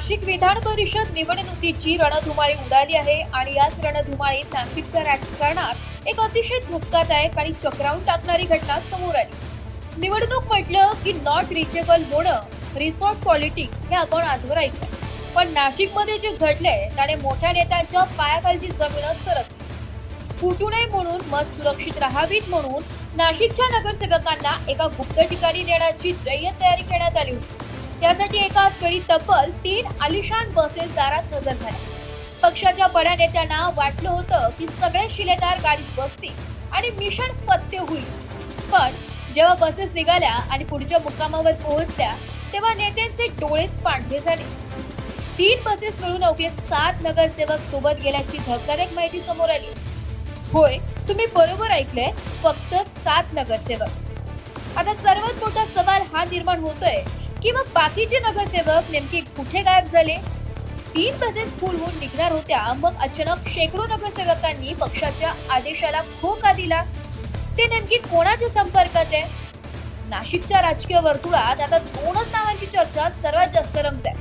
नाशिक विधान परिषद निवडणुकीची रणधुमाळी उडाली आहे आणि याच रणधुमाळीत नाशिकच्या राजकारणात एक अतिशय धक्कादायक आणि चक्रावून टाकणारी घटना समोर आली। निवडणूक म्हटलं की नॉट रिचेबल होणं, रिसॉर्ट पॉलिटिक्स हे आपण आजवर ऐकलं, पण नाशिकमध्ये जे घडलंय त्याने मोठ्या नेत्यांच्या पायाखालची जमीनच सरकली। फुटू नये म्हणून, मत सुरक्षित राहावीत म्हणून नाशिकच्या नगरसेवकांना एका गुप्त ठिकाणी नेण्याची जय्यत तयारी करण्यात आली होती। त्यासाठी एकाच वेळी तब्बल 3 आलिशान बसेस दारात हजर झाल्या। पक्षाच्या बड्या नेत्यांना वाटलं होतं की सगळे शिलेदार गाडीत बसतील आणि मिशन फत्ते होईल, पण जेव्हा बसेस निघाल्या आणि पुढच्या मुक्कामावर पोहोचल्या तेव्हा नेत्यांचे डोळेच पांढरे झाले। 3 बसेस मिळून अवघे 7 नगरसेवक सोबत गेल्याची धक्कादायक माहिती समोर आली। होय, तुम्ही बरोबर ऐकलंय, फक्त 7 नगरसेवक। आता सर्वात मोठा सवाल हा निर्माण होतोय की मग बाकीचे नगरसेवक नेमके कुठे गायब झाले? 3 बसेस फुल होऊन निघणार होत्या, मग अचानक शेकडो नगरसेवकांनी पक्षाच्या आदेशाला हो का दिला? ते नेमकी कोणाच्या संपर्कात आहे? नाशिकच्या राजकीय वर्तुळात आता 2च नावांची चर्चा सर्वात जास्त रंगते।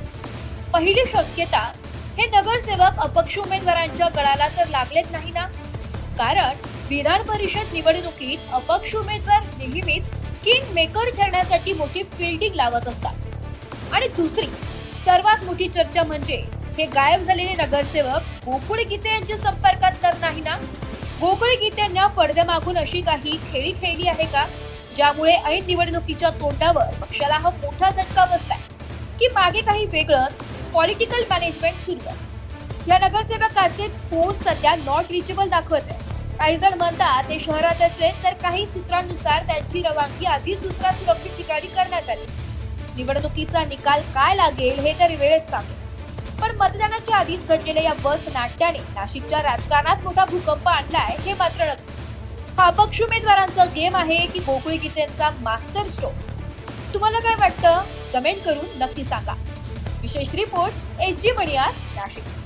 पहिली शक्यता, हे नगरसेवक अपक्ष उमेदवारांच्या गळाला तर लागलेच नाही ना? कारण विधान परिषद निवडणुकीत अपक्ष उमेदवार नेहमीच किंग मेकर ठरण्यासाठी मोठी फिल्डिंग लावत असतात। आणि दुसरी सर्वात मोठी चर्चा म्हणजे हे गायब झालेले नगरसेवक गोकुळ गीते यांच्या संपर्कात तर नाही ना? गोकुळ गीतेंना पडद्यामागून अशी काही खेळी खेळली आहे का, ज्यामुळे ऐन निवडणुकीच्या तोंडावर पक्षाला हा मोठा झटका बसलाय? की मागे काही वेगळंच पॉलिटिकल मॅनेजमेंट सुरू आहे? या नगरसेवकाचे फोन सध्या नॉट रिचेबल दाखवत आहे। काही जण म्हणतात ते शहरातच आहेत, तर काही सूत्रांनुसार त्यांची रवानगी आधीच दुसऱ्या सुरक्षित ठिकाणी करण्यात आली। निवडणुकीचा निकाल काय लागेल हे तर वेळच सांगेल, पण मतदानाच्या आधीच घडलेल्या या बस नाट्याने नाशिकच्या राजकारणात मोठा भूकंप आणलाय हे मात्र नक्की। हा अपक्ष उमेदवारांचा गेम आहे की गोकुळ गीतेंचा मास्टर स्ट्रोक? तुम्हाला काय वाटतं? कमेंट करून नक्की सांगा। विशेष रिपोर्ट, एजी मणियार, नाशिक।